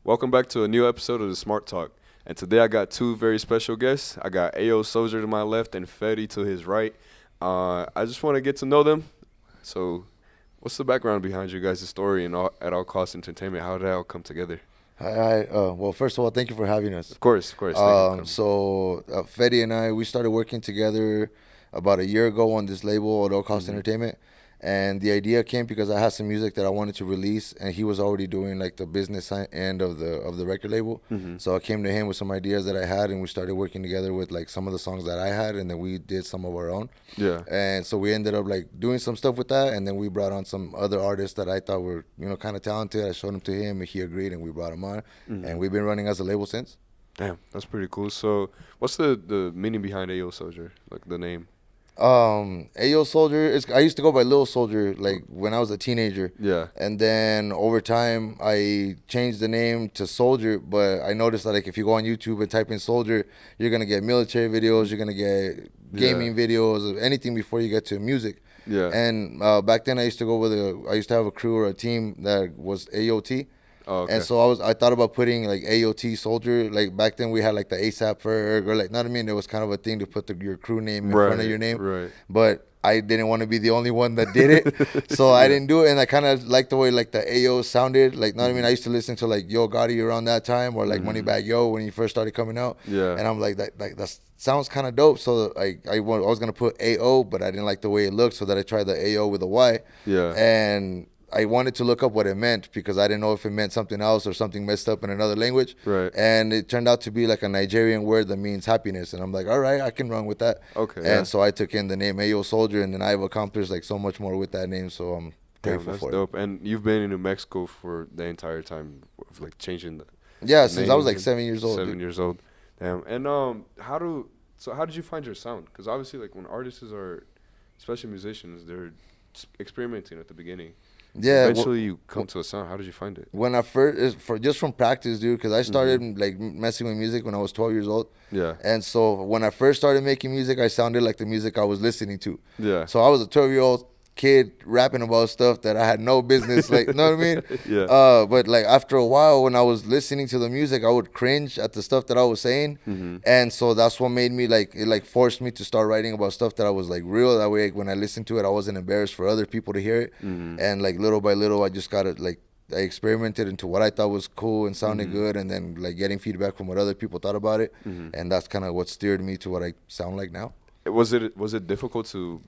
Welcome back to a new episode of the Smart Talk. And today I got two very special guests. I got AYO Soldier to my left and Fetty to his right. I just want to get to know them. So, what's the background behind you guys' story and at all cost entertainment? How did that all come together? Hi. Well, first of all, thank you for having us. Of course. Thank Fetty and I, we started working together about a year ago on this label, At All Cost Entertainment. And the idea came because I had some music that I wanted to release, and he was already doing like the business end of the record label. So I came to him with some ideas that I had, and we started working together with like some of the songs that I had, and then we did some of our own. Yeah. And so we ended up like doing some stuff with that, and then we brought on some other artists that I thought were kind of talented. I showed them to him, and he agreed, and we brought him on, and we've been running as a label since. Damn, that's pretty cool. So, what's the meaning behind AYO Soldier, like the name? AYO Soldier, I used to go by Little Soldier like when I was a teenager. Yeah. And then over time I changed the name to Soldier, but I noticed that like if you go on YouTube and type in Soldier, you're gonna get military videos, you're gonna get gaming videos, of anything before you get to music. Yeah. And back then I used to have a crew or a team that was AOT. Oh, okay. And so I thought about putting like AOT Soldier. Like back then we had like the ASAP Ferg, or like, know what I mean? There was kind of a thing to put your crew name in front of your name. Right. But I didn't want to be the only one that did it. So I didn't do it. And I kind of liked the way like the AO sounded. Like, know what I mean? I used to listen to like Yo Gotti around that time, or like Moneybagg Yo when he first started coming out. Yeah. And I'm like, that sounds kind of dope. So I was going to put AO, but I didn't like the way it looked. So that I tried the AO with a Y. Yeah. And I wanted to look up what it meant because I didn't know if it meant something else or something messed up in another language. Right. And it turned out to be like a Nigerian word that means happiness. And I'm like, all right, I can run with that. Okay. And so I took in the name AYO Soldier, and then I've accomplished like so much more with that name. So I'm grateful that's for dope. And you've been in New Mexico for the entire time of like changing the since I was like 7 years old. 7 years old. Damn. And how did you find your sound? Because obviously, like when artists are, especially musicians, they're experimenting at the beginning. Yeah. Eventually, you come to a sound. How did you find it? When I just from practice, dude, because I started like messing with music when I was 12 years old. Yeah. And so when I first started making music, I sounded like the music I was listening to. Yeah. So I was a 12-year-old kid rapping about stuff that I had no business, like, know what I mean? Yeah. But like after a while, when I was listening to the music, I would cringe at the stuff that I was saying. And so that's what made me it forced me to start writing about stuff that I was like real. That way, when I listened to it, I wasn't embarrassed for other people to hear it. And like little by little, I just got it like, I experimented into what I thought was cool and sounded good, and then like getting feedback from what other people thought about it. And that's kind of what steered me to what I sound like now. Was it difficult to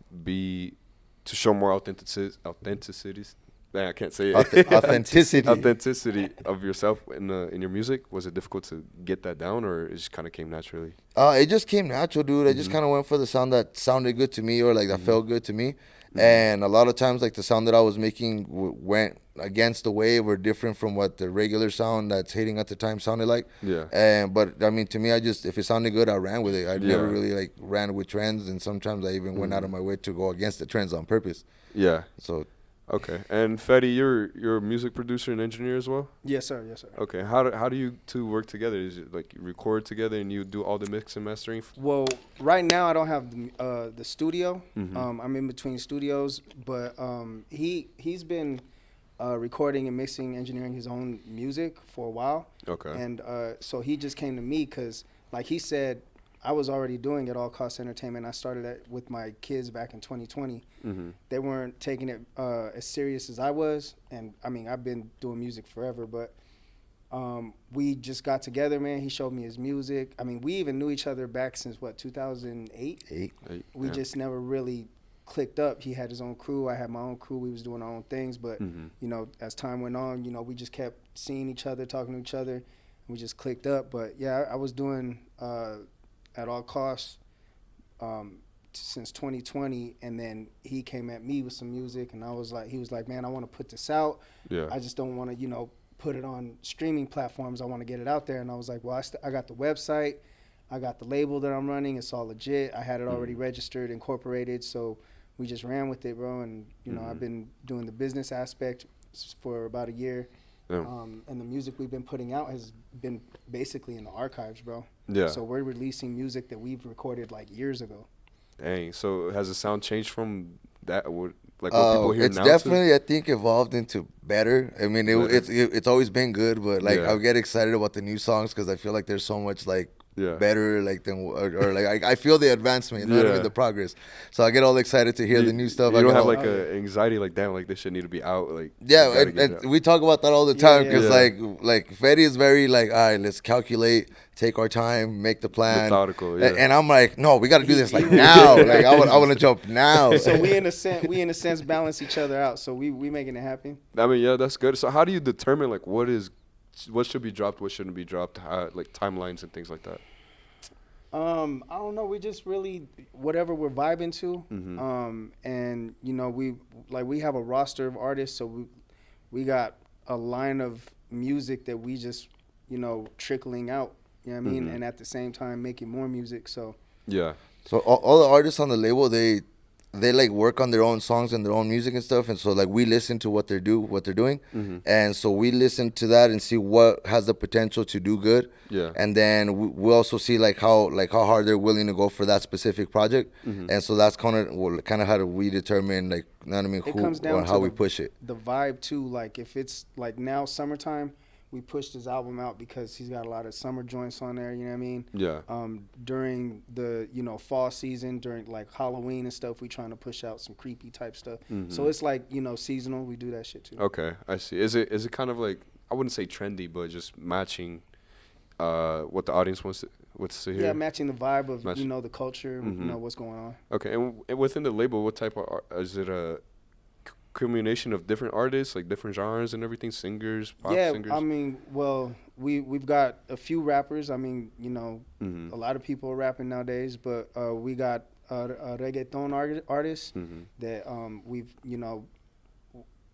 show more authenticities? Man, I can't say it. Authenticity of yourself in your music. Was it difficult to get that down, or it just kind of came naturally? It just came natural, dude. I just kind of went for the sound that sounded good to me, or like that felt good to me. And a lot of times, like the sound that I was making went against the wave or different from what the regular sound that's hitting at the time sounded like. Yeah. But I mean, to me, if it sounded good, I ran with it. I never really like ran with trends, and sometimes I even went out of my way to go against the trends on purpose. Yeah. So. Okay. And Fetty, you're a music producer and engineer as well? Yes, sir. Okay. How do you two work together? Is it like you record together and you do all the mix and mastering? Well, right now I don't have the studio. I'm in between studios, but he's been recording and mixing, engineering his own music for a while. Okay. And so he just came to me because, like he said, I was already doing At All Cost Entertainment. I started it with my kids back in 2020. They weren't taking it as serious as I was. And, I mean, I've been doing music forever. But we just got together, man. He showed me his music. I mean, we even knew each other back since, 2008? We just never really clicked up. He had his own crew. I had my own crew. We was doing our own things. But, as time went on, we just kept seeing each other, talking to each other. And we just clicked up. But, yeah, I was doing At All Costs since 2020, and then he came at me with some music, and he was like, man, I want to put this out. Yeah. I just don't want to, put it on streaming platforms. I want to get it out there. And I was like, well, I got the website, I got the label that I'm running. It's all legit. I had it already registered, incorporated. So we just ran with it, bro. And I've been doing the business aspect for about a year. Yeah. And the music we've been putting out has been basically in the archives, bro. Yeah. So we're releasing music that we've recorded like years ago. Dang. So has the sound changed from that like what people hear It's now? definitely, I think, evolved into better. I mean, Better. it's always been good, but like Yeah. I get excited about the new songs because I feel like there's so much like Yeah. better, like than or like I feel the advancement, you know what I Yeah. mean, the progress. So I get all excited to hear the new stuff. You I don't get have all, like a anxiety like damn, like this shit need to be out. Like yeah, you gotta get it out. and we talk about that all the Yeah, time yeah. because Yeah. like Fetty is very like, all right, let's calculate, take our time, make the plan. Methodical, yeah. And I'm like, no, we got to do He- this like he- now. Like I want to jump now. So we in a sense balance each other out. So we making it happen. I mean, yeah, that's good. So how do you determine like what should be dropped, what shouldn't be dropped, how, like timelines and things like that? I don't know. We just really whatever we're vibing to. Mhm. And we have a roster of artists, so we got a line of music that we just trickling out. You know what I mean? Mhm. And at the same time making more music. So Yeah. So all the artists on the label, they like work on their own songs and their own music and stuff, and so like we listen to what they're doing, Mhm. and so we listen to that and see what has the potential to do good, Yeah. and then we also see like how hard they're willing to go for that specific project, Mhm. and so that's kind of how do we determine, like, you know what I mean, it who comes down or to how we push it. the vibe too. Like if it's like now summertime, we pushed his album out because he's got a lot of summer joints on there. You know what I mean? Yeah. During the fall season, during like Halloween and stuff, we trying to push out some creepy type stuff. Mhm. So it's like seasonal. We do that shit too. Okay, I see. Is it kind of like, I wouldn't say trendy, but just matching what the audience wants to hear? Yeah, matching the vibe of Match- the culture, Mhm. what's going on. Okay, and within the label, what type of is it a combination of different artists, like different genres and everything, singers, pop Yeah, singers? I mean, well, we've got a few rappers. I mean, Mhm. a lot of people are rapping nowadays, but we got a reggaeton artist Mhm. that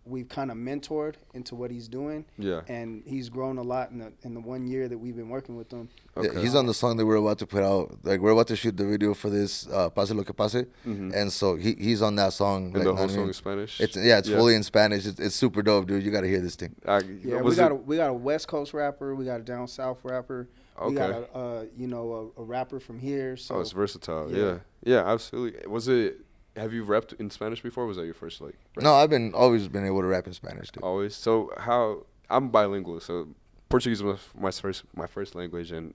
we've kind of mentored into what he's doing, Yeah. and he's grown a lot in the 1 year that we've been working with him. Yeah, Okay. he's on the song that we're about to put out. Like we're about to shoot the video for this Pase Lo Que Pase, Mhm. and so he's on that song. And like, the know whole what I song mean? in Spanish. It's fully in Spanish. It's super dope, dude. You got to hear this thing. Yeah, was we got a West Coast rapper, we got a down south rapper, we got Okay. a rapper from here. So Oh, it's versatile. yeah. Yeah. Yeah, absolutely. Was it? Have you rapped in Spanish before? Or was that your first like? Rap? No, I've always been able to rap in Spanish, dude. Always. So how? I'm bilingual, so Portuguese was my first language, and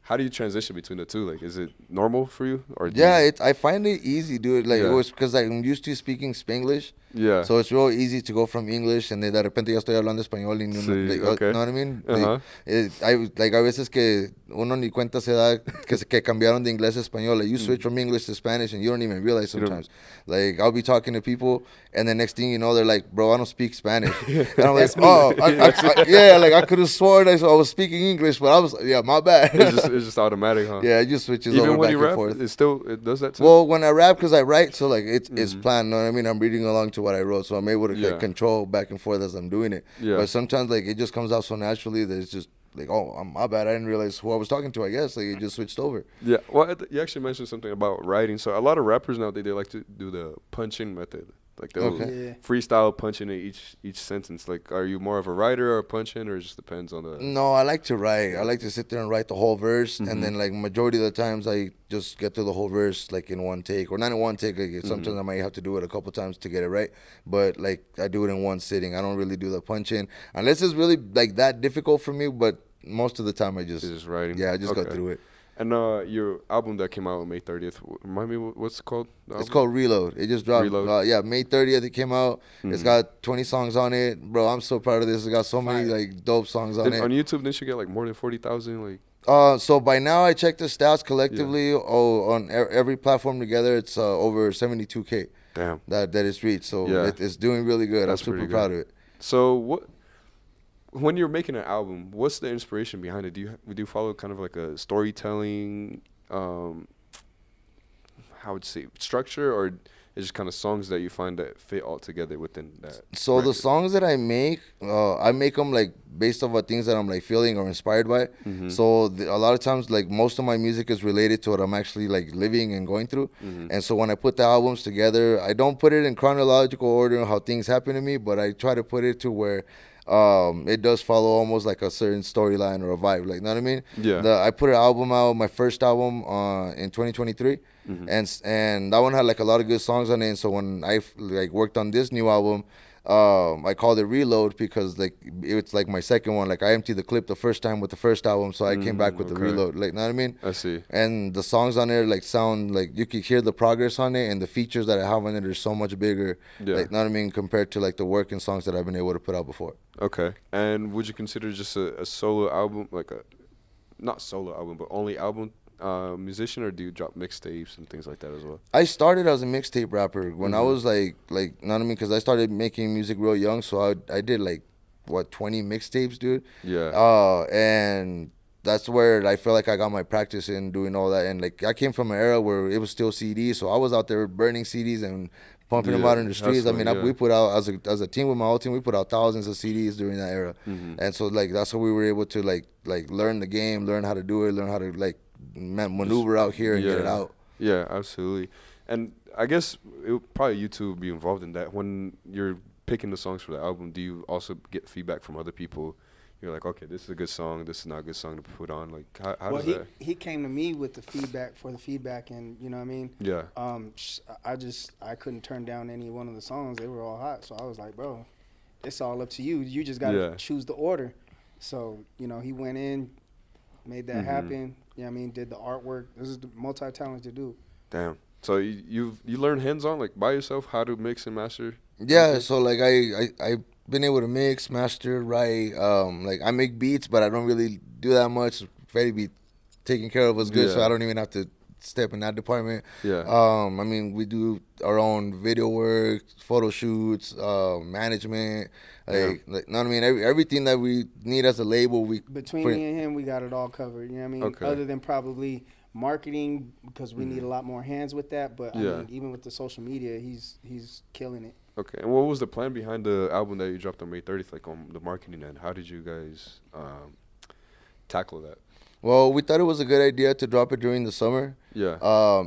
how do you transition between the two? Like, is it normal for you, or do Yeah, you- I find it easy, dude. Like Yeah. it was because I'm used to speaking Spanglish, Yeah. so it's real easy to go from English and de repente ya estoy hablando español y no, Sí, like, okay. you know what I mean? Uh-huh. Like a veces que uno ni cuenta se da que cambiaron de inglés a español. Like you switch from English to Spanish and you don't even realize You don't- sometimes. Like I'll be talking to people and the next thing you know they're like, bro, I don't speak Spanish. And I'm like, oh, yeah, like I could have sworn I was speaking English, but I was, yeah, my bad. it's just automatic, huh? Yeah, it just switches Even over when back you and rap, forth. it does that too. Well, when I rap, because I write, so like it's Mm-hmm. planned. Know what I mean? I'm reading along to what I wrote, so I'm able to Yeah. control back and forth as I'm doing it. Yeah. But sometimes like it just comes out so naturally that it's just like, oh, my bad. I didn't realize who I was talking to. I guess like it just switched over. Yeah. Well, you actually mentioned something about writing. So a lot of rappers nowadays, they like to do the punching method. Like they'll Okay. Yeah. freestyle punching in each sentence. Like, are you more of a writer or a punching, or it just depends on the? No, I like to write. I like to sit there and write the whole verse, Mm-hmm. and then like majority of the times I just get through the whole verse like in one take, or not in one take. Like Mm-hmm. sometimes I might have to do it a couple times to get it right, but like I do it in one sitting. I don't really do the punching unless it's really like that difficult for me. But most of the time I just It's just writing. yeah, I just go Okay. through it. And your album that came out on May 30th, remind me what's it called? The It's album? called Reload. It just dropped. Reload. Yeah, May 30th it came out. It's Mhm. got 20 songs on it, bro. I'm so proud of this. It's got so many Fire. like dope songs on Then it. on YouTube, didn't you get like more than 40,000? Like, So by now I checked the stats collectively. On every platform together, it's over 72K damn. that it's reached. So Yeah. it's doing really good. That's I'm super pretty proud good. of it. So when you're making an album, what's the inspiration behind it? Do you follow kind of like a storytelling, how would you say, structure, or it's just kind of songs that you find that fit all together within that? So the record? songs that I make them like based off of things that I'm like feeling or inspired by. Mhm. So a lot of times like most of my music is related to what I'm actually like living and going through. Mhm. And so when I put the albums together, I don't put it in chronological order how things happen to me, but I try to put it to where it does follow almost like a certain storyline or a vibe, like, know what I mean? Yeah. I put an album out, my first album in 2023. and that one had like a lot of good songs on it. And so when I like worked on this new album, I called it Reload because like it's like my second one. Like I emptied the clip the first time with the first album, so I came back with the Reload. Like, know what I mean? I see. And the songs on there like sound like you could hear the progress on it, and the features that I have on it are so much bigger. Yeah. Like, know what I mean, compared to like the working songs that I've been able to put out before. Okay. And would you consider just a solo album, like a not solo album, but only album musician, or do you drop mixtapes and things like that as well? I started as a mixtape rapper when I was like, know what I mean? Because I started making music real young, so I did like, 20 mixtapes, dude? Yeah. And that's where I feel like I got my practice in doing all that. And like, I came from an era where it was still CDs, so I was out there burning CDs and pumping them out in the streets. I mean, we put out, as a team with my whole team, we put out thousands of CDs during that era. And so like, that's how we were able to like learn the game, learn how to do it, learn how to like maneuver out here and get it out. Yeah, absolutely. And I guess probably you two would be involved in that. When you're picking the songs for the album, do you also get feedback from other people? You're like, okay, this is a good song, this is not a good song to put on. Like, how does that? He came to me with the feedback, and you know what I mean? Yeah. I couldn't turn down any one of the songs. They were all hot. So I was like, bro, it's all up to you. You just got to choose the order. So, you know, he went in, made that happen. You know what I mean? Did the artwork. This is the multi-talented dude. Damn. So you learn hands-on, like, by yourself, how to mix and master? Yeah, so like I've been able to mix, master, write. Like I make beats, but I don't really do that much. Freddie be taking care of us good, so I don't even have to step in that department. Yeah. I mean, we do our own video work, photo shoots, management. Like, know what I mean? Everything that we need as a label, between me and him, we got it all covered. You know what I mean? Okay. Other than probably marketing, because we need a lot more hands with that. But I mean, even with the social media, he's killing it. Okay, and what was the plan behind the album that you dropped on May 30th, like on the marketing end? How did you guys tackle that? Well, we thought it was a good idea to drop it during the summer. Yeah.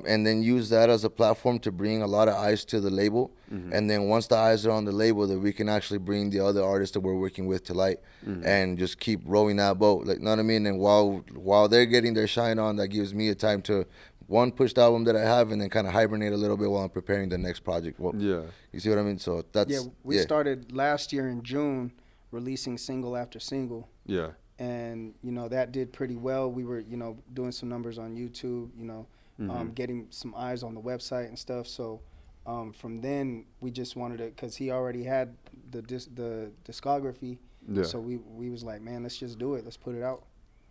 And then use that as a platform to bring a lot of eyes to the label. And then once the eyes are on the label, that we can actually bring the other artists that we're working with to light and just keep rowing that boat. Like, know what I mean? And while they're getting their shine on, that gives me a time to, one, push the album that I have, and then kind of hibernate a little bit while I'm preparing the next project. Well, yeah. You see what I mean? So that's... Yeah, we started last year in June releasing single after single. Yeah. And, you know, that did pretty well. We were, you know, doing some numbers on YouTube, you know, getting some eyes on the website and stuff. So from then, we just wanted to, because he already had the discography. Yeah. So we was like, man, let's just do it. Let's put it out.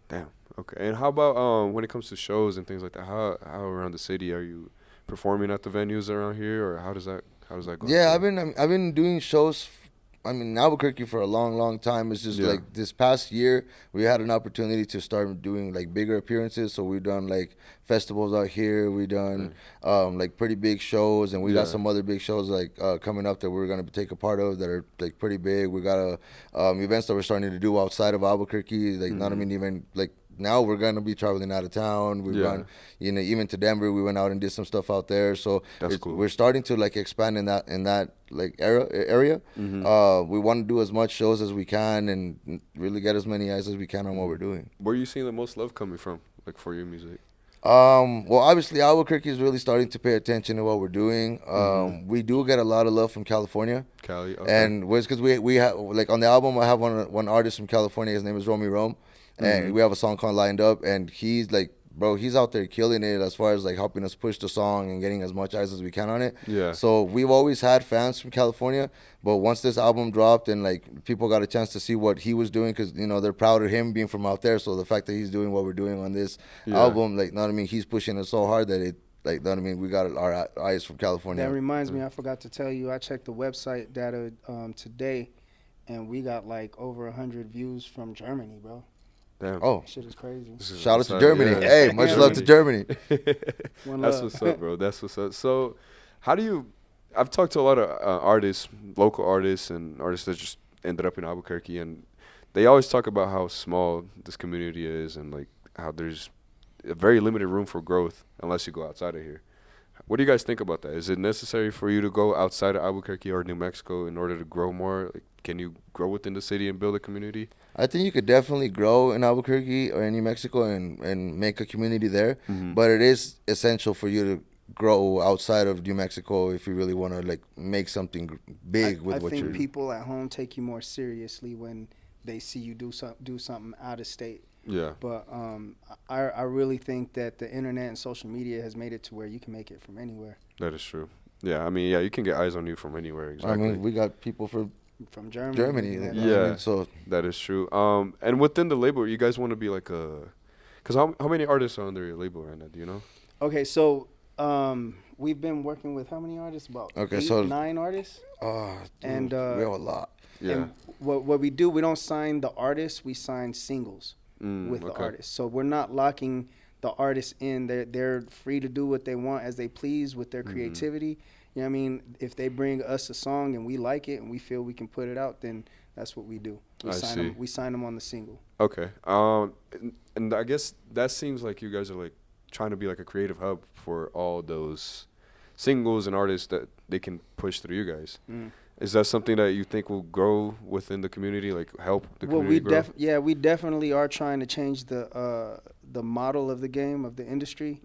Damn. Okay. And how about when it comes to shows and things like that? How around the city are you performing at the venues around here, or how does that go? Yeah, I've been doing shows. I mean, in Albuquerque for a long, long time. It's just like this past year, we had an opportunity to start doing like bigger appearances. So we've done like festivals out here. We've done like pretty big shows, and we got some other big shows like coming up that we're gonna take a part of that are like pretty big. We got events that we're starting to do outside of Albuquerque. Like, not even like. Now we're gonna be traveling out of town. We've gone, you know, even to Denver. We went out and did some stuff out there. So that's cool. We're starting to like expand in that like area. We want to do as much shows as we can and really get as many eyes as we can on what we're doing. Where are you seeing the most love coming from, like for your music? Well, obviously Albuquerque is really starting to pay attention to what we're doing. We do get a lot of love from California. Cali, okay. And it's because we have, like, on the album I have one artist from California. His name is Romy Rome. And we have a song called Lined Up, and he's like, bro, he's out there killing it as far as like helping us push the song and getting as much eyes as we can on it. Yeah. So we've always had fans from California, but once this album dropped and like people got a chance to see what he was doing, because, you know, they're proud of him being from out there. So the fact that he's doing what we're doing on this album, like, know what I mean, he's pushing it so hard that it, like, know what I mean, we got our eyes from California. That reminds me, I forgot to tell you, I checked the website data today, and we got like over 100 views from Germany, bro. Damn. Oh, shit is crazy. Shout out to Germany. Hey, much love to Germany. That's what's up, bro. That's what's up. So, how do you? I've talked to a lot of artists, local artists, and artists that just ended up in Albuquerque, and they always talk about how small this community is, and like how there's a very limited room for growth unless you go outside of here. What do you guys think about that? Is it necessary for you to go outside of Albuquerque or New Mexico in order to grow more? Like, can you grow within the city and build a community? I think you could definitely grow in Albuquerque or in New Mexico and make a community there. But it is essential for you to grow outside of New Mexico if you really want to like make something big with what I you're. think people at home take you more seriously when they see you do something out of state. Yeah. But I really think that the internet and social media has made it to where you can make it from anywhere. That is true. Yeah, I mean, yeah, you can get eyes on you from anywhere. Exactly. I mean, we got people from From Germany. Germany. you know, you know what I Yeah. mean? So That is true. And within the label, you guys want to be like a, because how many artists are under your label right now? Do you know? Okay, so we've been working with how many artists? About Okay, 8, so- 9 artists. dude, And, we have a lot. Yeah. And what we do, we don't sign the artists, we sign singles with the okay. artists. So we're not locking the artists in. They're free to do what they want as they please with their creativity. You know what I mean? If they bring us a song and we like it and we feel we can put it out, then that's what we do. I see. We sign them on the single. Okay. And I guess that seems like you guys are like trying to be like a creative hub for all those singles and artists that they can push through you guys. Is that something that you think will grow within the community, like help the community grow? We definitely are trying to change the model of the game of the industry,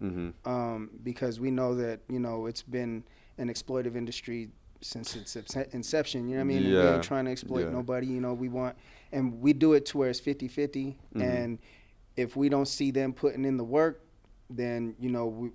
because we know that it's been an exploitive industry since its inception. You know what I mean? And we Yeah. ain't trying to exploit Yeah. nobody. And we do it to where it's 50-50. And if we don't see them putting in the work, then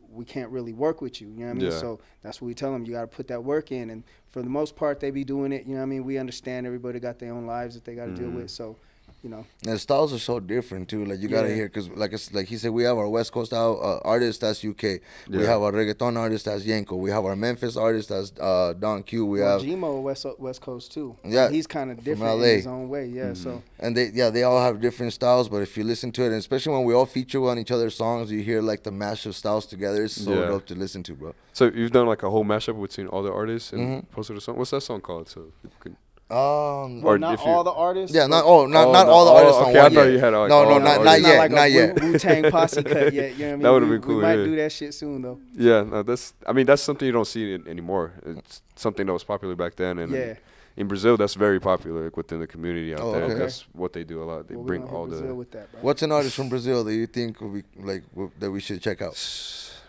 we can't really work with you. You know what I mean? Yeah. So that's what we tell them. You got to put that work in, and for the most part, they be doing it. You know what I mean? We understand everybody got their own lives that they got to deal with. So, And the styles are so different too. Like you gotta Yeah. hear, cause like he said, we have our West Coast artist that's UK. We Yeah. have our reggaeton artist that's Yenko. We have our Memphis artist that's Don Q. We have Gmo West Coast too. Yeah, He's kind of from different LA. in his own way. Yeah. So and they all have different styles. But if you listen to it, and especially when we all feature on each other's songs, you hear like the mash of styles together. It's so Yeah. dope to listen to, bro. So you've done like a whole mashup between all the artists and posted a song. What's that song called? So people can. well, not if you- all the artists. Yeah, but not all the artists on okay, I one thought yet. you had like No, all no, the not artists. yet, like not a yet. Wu-Tang posse cut yet. You know what I mean? That would've been We cool, might yeah. do that shit soon though. Yeah, no, that's something you don't see anymore. It's something that was popular back then, and Yeah. in Brazil, that's very popular like, within the community out Oh, there. okay. That's what they do a lot. They Well, bring we gonna all hit Brazil the with that, bro. What's an artist from Brazil that you think would be like that we should check out?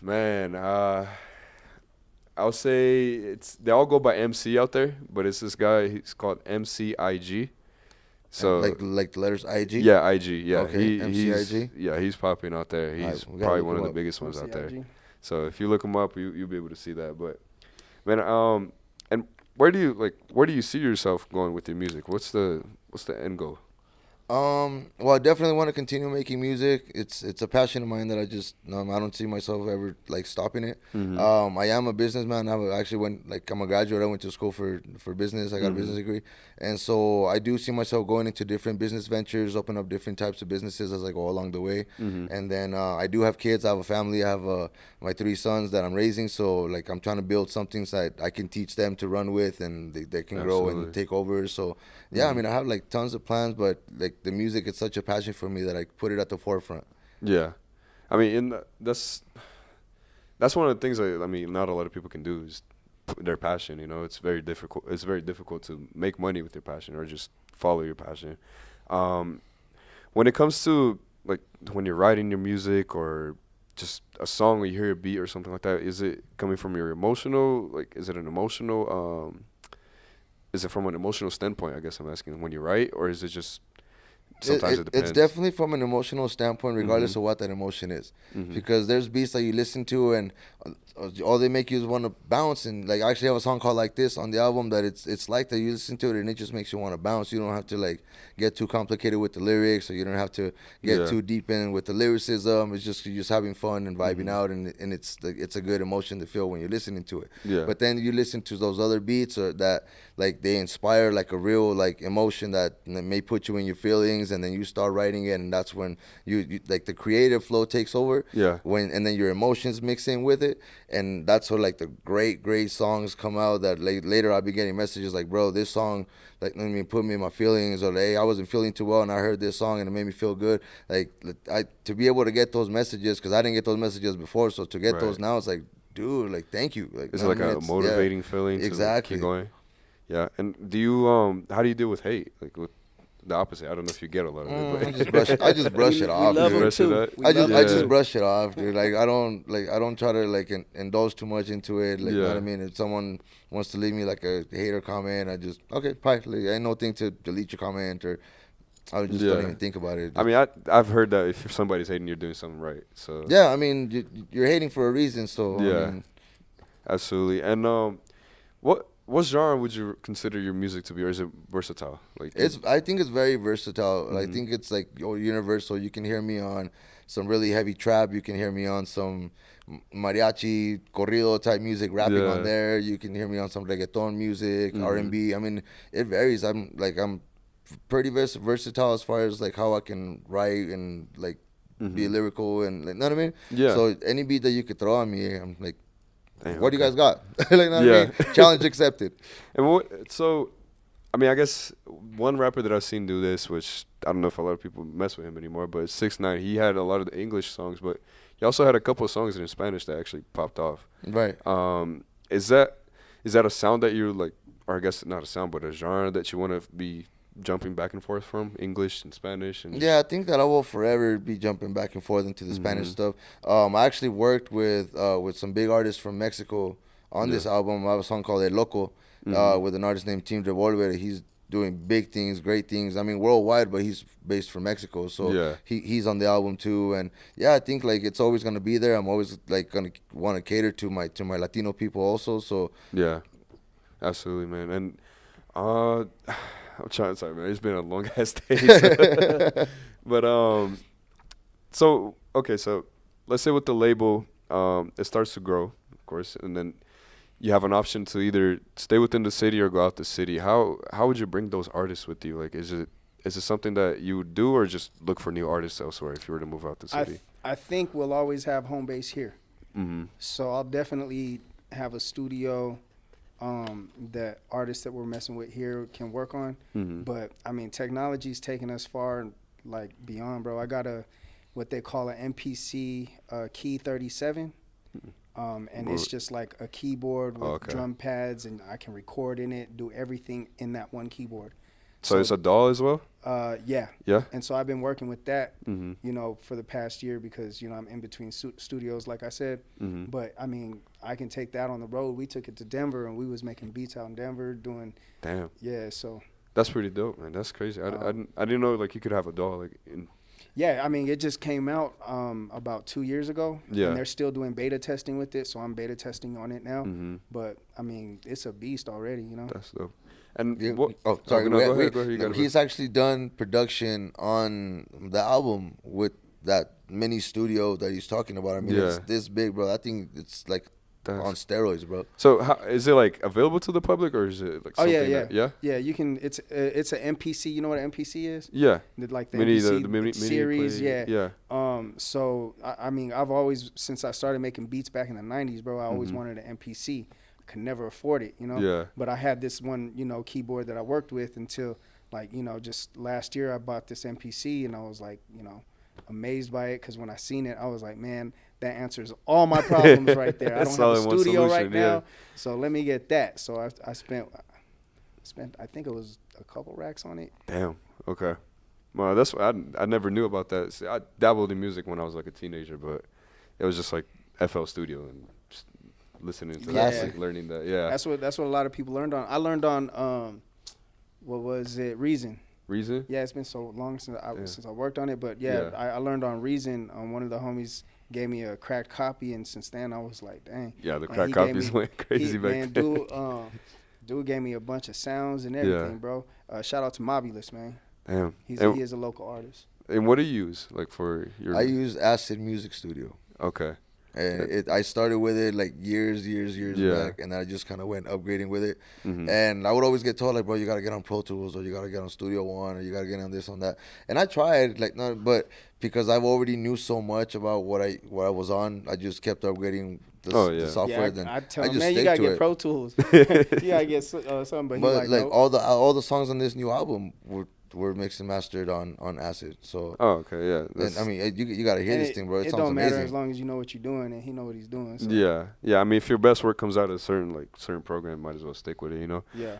man. I'll say they all go by MC out there, but it's this guy. He's called MCIG. So like the letters IG. yeah, IG. Yeah, Okay, MCIG? He's popping out there. He's Alright, we gotta probably look one of him the up. biggest ones out there. MCIG. So if you look him up, you'll be able to see that. But man, and where do you see yourself going with your music? What's the end goal? Well, I definitely want to continue making music. It's a passion of mine that I just I don't see myself ever like stopping it. I am a businessman. I'm a graduate. I went to school for business. I got a business degree, and so I do see myself going into different business ventures, open up different types of businesses as I go along the way. And then I do have kids. I have a family. I have my 3 sons that I'm raising. So like I'm trying to build something that I can teach them to run with, and they can grow and take over. So yeah, I mean I have like tons of plans, but like the music is such a passion for me that I put it at the forefront. Yeah, I mean, that's one of the things that, I mean, not a lot of people can do is their passion. It's very difficult. It's very difficult to make money with your passion or just follow your passion. When it comes to like when you're writing your music or just a song where you hear a beat or something like that, is it coming from your emotional? Like, is it from an emotional standpoint? I guess I'm asking when you write, or is it just sometimes it depends? It's definitely from an emotional standpoint, regardless of what that emotion is. Because there's beats that you listen to and all they make you is want to bounce. And like I actually have a song called Like This on the album that it's like that. You listen to it and it just makes you want to bounce. You don't have to like get too complicated with the lyrics, or you don't have to get too deep in with the lyricism. It's just you're just having fun and vibing out, and it's a good emotion to feel when you're listening to it. Yeah. But then you listen to those other beats that like they inspire like a real like emotion that may put you in your feelings, and then you start writing it, and that's when you like the creative flow takes over. Yeah. And then your emotions mix in with it, and that's where like the great songs come out. That later I'll be getting messages like, bro, this song like put me in my feelings, or hey, I wasn't feeling too well and I heard this song and it made me feel good. Like to be able to get those messages, because I didn't get those messages before, so to get those now, it's like, dude, like thank you. Like is it like a motivating feeling to exactly keep going? Yeah. And do you how do you deal with hate? Like with the opposite. I don't know if you get a lot of it, but I just brush it off, We love dude. him Brush it too. up. We I love just him I Yeah. just brush it off, dude. Like I don't try to like indulge too much into it. Like you know Yeah. what I mean? If someone wants to leave me like a hater comment, I just okay, fine. Like, ain't no thing to delete your comment or I just don't Yeah. even think about it. I mean, I've heard that if somebody's hating, you're doing something right. So yeah, I mean you're hating for a reason, so Yeah. I mean, absolutely. And what genre would you consider your music to be, or is it versatile? Like I think it's very versatile. I Mhm. think it's like universal. You can hear me on some really heavy trap. You can hear me on some mariachi, corrido type music, rapping Yeah. on there. You can hear me on some reggaeton music, Mhm. R&B. I mean, it varies. I'm pretty versatile as far as like how I can write and like be Mhm. lyrical and like, know what I mean? Yeah. So any beat that you could throw on me, I'm like, Damn, what do you okay. guys got? Like, know what Yeah. I mean? Challenge accepted. And so, I mean, I guess one rapper that I've seen do this, which I don't know if a lot of people mess with him anymore, but 6ix9ine, he had a lot of the English songs, but he also had a couple of songs in Spanish that actually popped off. Right. Is that a sound that you like, or I guess not a sound, but a genre that you want to be jumping back and forth from, English and Spanish? And Yeah, I think that I will forever be jumping back and forth into the Spanish Mhm. stuff. I actually worked with some big artists from Mexico on this Yeah. album. I have a song called El Loco Mhm. with an artist named Team Revolver. He's doing big things, great things. I mean, worldwide, but he's based from Mexico, so Yeah. he's on the album too. And yeah, I think like it's always gonna be there. I'm always like gonna want to cater to my Latino people also. So Yeah, absolutely, man. And I'm trying to sorry, man. It's been a long ass day. But so okay, so let's say with the label, it starts to grow, of course, and then you have an option to either stay within the city or go out the city. How would you bring those artists with you? Like, is it something that you would do, or just look for new artists elsewhere if you were to move out the city? I think we'll always have home base here. Mm-hmm. So I'll definitely have a studio that artists that we're messing with here can work on. Mm-hmm. But I mean, technology's taken us far, like beyond, bro. I got what they call an MPC Key 37. And it's just like a keyboard with drum pads, and I can record in it, do everything in that one keyboard. So it's a DAW as well? Yeah. Yeah. And so I've been working with that, Mm-hmm. you know, for the past year because, you know, I'm in between studios, like I said. Mm-hmm. But, I mean, I can take that on the road. We took it to Denver, and we was making beats out in Denver doing, Damn. yeah, so. That's pretty dope, man. That's crazy. I didn't know, like, you could have a DAW, like, in. Yeah, I mean, it just came out about 2 years ago. Yeah. And they're still doing beta testing with it, so I'm beta testing on it now. Mm-hmm. But, I mean, it's a beast already, you know? That's dope. And Yeah, what? oh, sorry. No, go ahead. Go ahead. You got it. He's actually done production on the album with that mini studio that he's talking about. I mean, it's Yeah. this big, bro. I think it's like on steroids, bro. So how, is it like available to the public, or is it like Oh, something yeah. that, yeah? Yeah, you can, it's an MPC. You know what an MPC is? Yeah. Like the Mini, MPC the mini series, play, yeah. Yeah. So I mean, I've always, since I started making beats back in the 90s, bro, I always Mhm. wanted an MPC. I could never afford it, you know? Yeah. But I had this one, you know, keyboard that I worked with until, like, you know, just last year I bought this MPC, and I was like, you know, amazed by it, because when I seen it, I was like, man, that answers all my problems right there. I That's don't all have in a one studio right solution, yeah. now, so let me get that. So I spent, I think it was a couple racks on it. Damn. Okay. Well, that's I never knew about that. See, I dabbled in music when I was like a teenager, but it was just like FL Studio and just listening to that, Yeah. like learning that. Yeah. That's what a lot of people learned on. I learned on what was it, Reason. Reason? Yeah, it's been so long since Yeah. I worked on it, but yeah, Yeah. I learned on Reason. One of the homies gave me a cracked copy, and since then I was like, dang. Yeah, the And crack he gave copies me- went crazy back Man, then. dude gave me a bunch of sounds and everything, Yeah. bro. Shout out to Mobulus, man. Damn. He And, is a local artist. and what do you use like for your? I use Acid Music Studio. Okay. And I started with it like years Yeah. back, and I just kind of went upgrading with it. Mhm. And I would always get told like, bro, you gotta get on Pro Tools, or you gotta get on Studio One, or you gotta get on this, on that. And I tried, like, no, but because I've already knew so much about what I was on, I just kept upgrading the software. Then I tell I him, just man, you stick gotta to get it. Pro Tools. You gotta get something, but he But like nope. all the songs on this new album were mixed and mastered on Acid. So Oh, okay. Yeah. and, That's- I mean, you gotta hear And this thing, bro. It it sounds don't matter as amazing. long as you know what you're doing and he know what he's doing. So. Yeah. Yeah. I mean, if your best work comes out of certain program, might as well stick with it. You know. Yeah.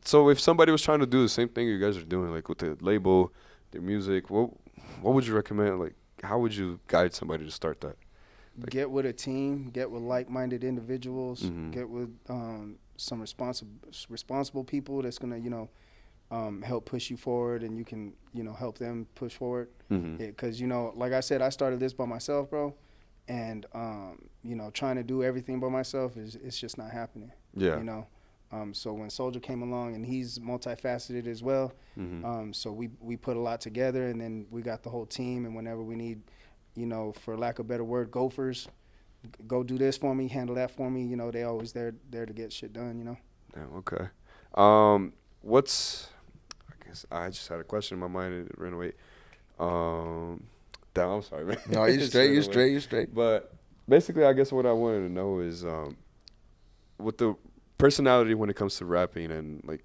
So if somebody was trying to do the same thing you guys are doing, like with the label, their music, what would you recommend? Like, how would you guide somebody to start that? Like, Get with a team, get with like-minded individuals, Mhm. get with some responsible people that's gonna, help push you forward, and you can, help them push forward. Mhm. Because like I said, I started this by myself, bro, and trying to do everything by myself it's just not happening. Yeah. So when Soldier came along, and he's multifaceted as well, Mhm. so we put a lot together, and then we got the whole team. And whenever we need, for lack of a better word, gophers, go do this for me, handle that for me. They always there to get shit done. Damn, okay. What's I guess I just had a question in my mind and it ran away. Damn, I'm sorry, man. No, you It straight, ran you away. straight, you straight. But basically, I guess what I wanted to know is with the personality when it comes to rapping and like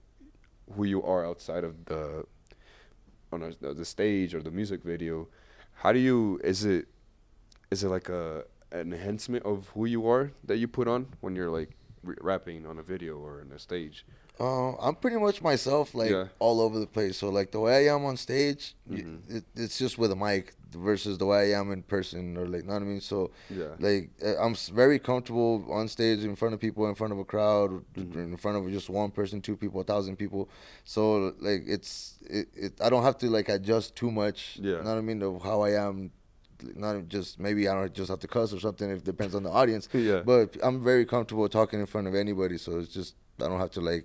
who you are outside of the stage or the music video. How do you is it like an enhancement of who you are that you put on when you're like rapping on a video or in a stage? I'm pretty much myself, like Yeah. all over the place. So like the way I am on stage, it's just with a mic versus the way I am in person, or like, know what I mean? So Yeah. like I'm very comfortable on stage in front of people, in front of a crowd, in front of just one person, two people, 1,000 people. So like I don't have to like adjust too much. Yeah. Know what I mean? Of how I am. Not just maybe I don't just have to cuss or something. It depends on the audience. Yeah. But I'm very comfortable talking in front of anybody. So it's just I don't have to like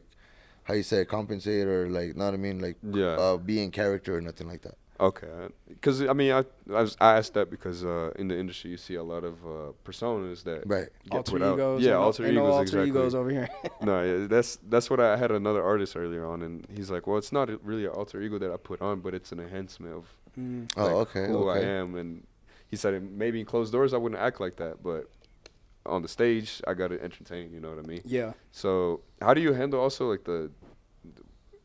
how you say compensate or like know what I mean, like Yeah. be in character or nothing like that. Okay, because I mean, I asked that because in the industry you see a lot of personas that Right. get Alter put out. egos. Yeah, ain't no- alter ain't no egos, alter exactly. egos over here. No, yeah, that's what I had another artist earlier on, and he's like, well, it's not really an alter ego that I put on, but it's an enhancement of Oh, like, okay. who I Okay. am. And he said maybe in closed doors I wouldn't act like that, but on the stage I gotta entertain. You know what I mean? Yeah. So how do you handle also like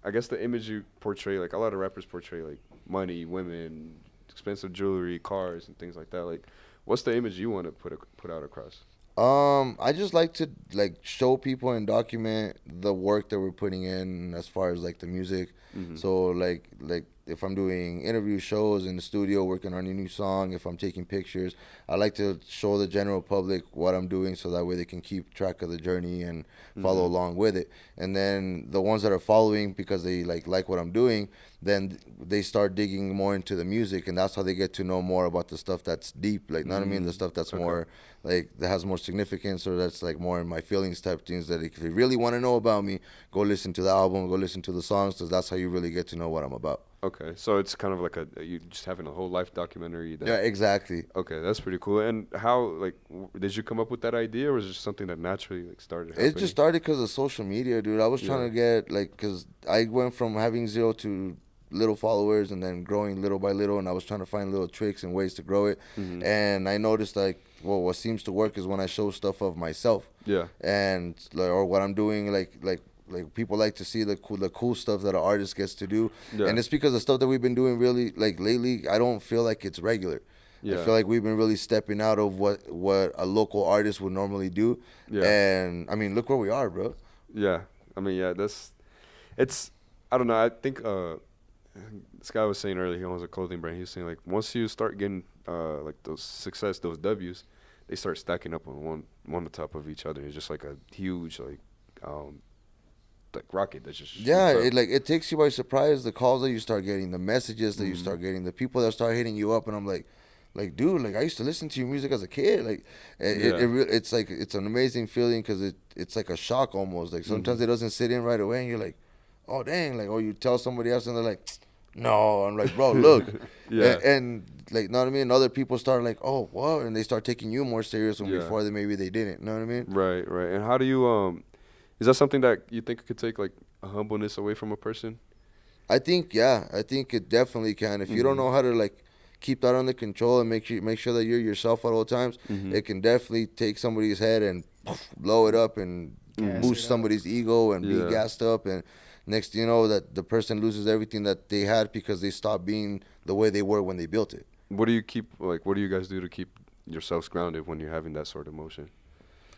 I guess the image you portray, like a lot of rappers portray like money, women, expensive jewelry, cars, and things like that. Like, what's the image you want to put out across? I just like to like show people and document the work that we're putting in as far as like the music. Mhm. So like if I'm doing interview shows in the studio working on a new song, if I'm taking pictures, I like to show the general public what I'm doing so that way they can keep track of the journey and follow along with it. And then the ones that are following because they like what I'm doing, then they start digging more into the music, and that's how they get to know more about the stuff that's deep, like know what I mean, the stuff that's Okay. more like that has more significance, or that's like more in my feelings type things, that if you really want to know about me, go listen to the album, go listen to the songs, because that's how you really get to know what I'm about. Okay, so it's kind of like you just having a whole life documentary. Yeah, exactly. Okay, that's pretty cool. And how like did you come up with that idea, or was it just something that naturally like started happening? It just started because of social media, dude. I was trying to get like, because I went from having 0 to little followers and then growing little by little, and I was trying to find little tricks and ways to grow it. And I noticed like, well, what seems to work is when I show stuff of myself. Yeah. And like, or what I'm doing, like people like to see the cool stuff that an artist gets to do. Yeah. And it's because the stuff that we've been doing really like lately, I don't feel like it's regular. Yeah. I feel like we've been really stepping out of what a local artist would normally do. Yeah. And I mean, look where we are, bro. Yeah, I mean, yeah, it's I don't know. I think this guy was saying earlier, he owns a clothing brand. He was saying like once you start getting like those success, those W's, they start stacking up on one on top of each other. It's just like a huge like rocket that's just shoots Yeah, up. it takes you by surprise. The calls that you start getting, the messages that you start getting, the people that start hitting you up, and I'm like, dude, like I used to listen to your music as a kid. Like, it's like it's an amazing feeling because it's like a shock almost. Like sometimes it doesn't sit in right away, and you're like, oh dang, like, or you tell somebody else and they're like, no, I'm like, bro, look, Yeah. and like, know what I mean. Other people start like, oh, what, and they start taking you more serious when Yeah. before maybe they didn't. Know what I mean? Right. And how do you is that something that you think could take like a humbleness away from a person? I think it definitely can. If you don't know how to like keep that under control and make sure that you're yourself at all times, it can definitely take somebody's head and blow it up and Gas boost it up. somebody's ego and Yeah. be gassed up, and next thing you know that the person loses everything that they had because they stopped being the way they were when they built it. What do you guys do to keep yourselves grounded when you're having that sort of emotion?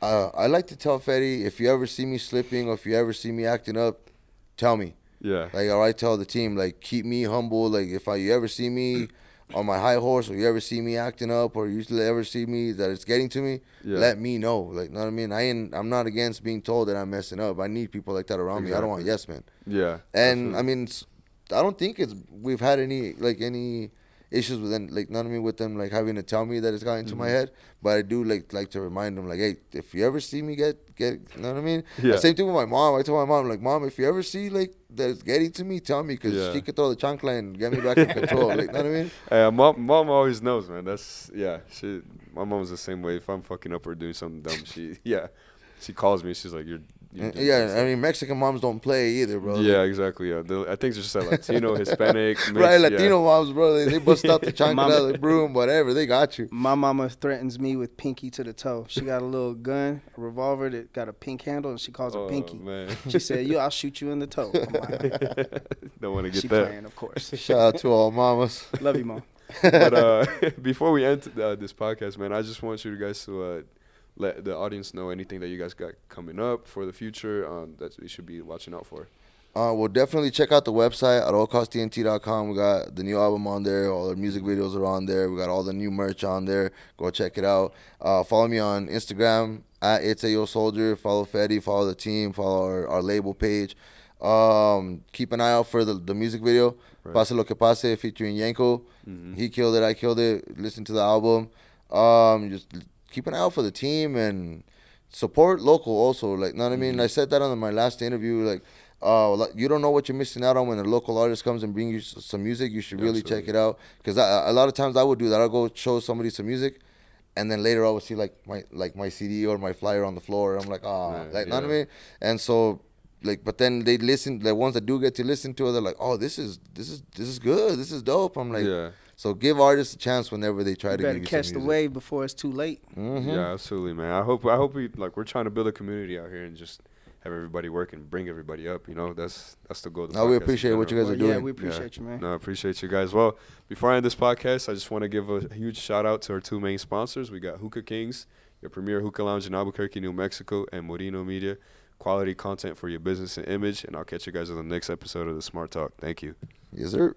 I like to tell Fetty, if you ever see me slipping or if you ever see me acting up, tell me. Yeah. Like, or I tell the team, like, keep me humble. Like, if you ever see me on my high horse, or you ever see me acting up, or you ever see me that it's getting to me, Yeah. let me know. Like, know what I mean? I'm not against being told that I'm messing up. I need people like that around me. I don't want yes men. Yeah. And absolutely. I mean, I don't think we've had any issues with them, like, know what I mean, with them like having to tell me that it's gotten into my head. But I do like to remind them, like, hey, if you ever see me get, you know what I mean? Yeah. Same thing with my mom. I told my mom, like, Mom, if you ever see like that it's getting to me, tell me, because she could throw the chancla and get me back in control. Like, know what I mean? Hey, mom always knows, man. That's my mom's the same way. If I'm fucking up or doing something dumb, she calls me. She's like, you're doing Yeah, I mean, Mexican moms don't play either, bro. Yeah, Like, exactly. Yeah, I think it's just like Latino, Hispanic, mix, right, Latino moms, bro, they bust out the Mama- chancla, the broom, whatever, they got you. My mama threatens me with pinky to the toe. She got a little gun, a revolver that got a pink handle, and she calls it pinky. Man. She said, I'll shoot you in the toe. I'm like, Don't want to get she that. playing, of course. Shout out to all mamas. Love you, Mom. But before we end this podcast, man, I just want you guys to let the audience know anything that you guys got coming up for the future that we should be watching out for. Well, definitely check out the website at allcosttnt.com. We got the new album on there. All our music videos are on there. We got all the new merch on there. Go check it out. Follow me on Instagram at It's AYO Soldier. Follow Fetty. Follow the team. Follow our label page. Keep an eye out for the music video. Right. Pase Lo Que Pase featuring Yanko. Mm-hmm. He killed it. I killed it. Listen to the album. Just keep an eye out for the team and support local also. Like, know what I mean? I said that on my last interview. Like, you don't know what you're missing out on when a local artist comes and brings you some music. You should really check it out. Because a lot of times I would do that. I'll go show somebody some music, and then later I would see like my CD or my flyer on the floor. And I'm like, know what I mean? And so, like, but then they listen. The ones that do get to listen to it, they're like, oh, this is good. This is dope. I'm like, so give artists a chance whenever they try to give you some music. Better catch the wave before it's too late. Mm-hmm. Yeah, absolutely, man. I hope we're trying to build a community out here and just have everybody work and bring everybody up. You know, that's the goal of the podcast. We appreciate what you guys are doing. Yeah, we appreciate you, man. No, I appreciate you guys. Well, before I end this podcast, I just want to give a huge shout out to our two main sponsors. We got Hookah Kings, your premier hookah lounge in Albuquerque, New Mexico, and Moreno Media. Quality content for your business and image. And I'll catch you guys on the next episode of the Smart Talk. Thank you. Yes, sir.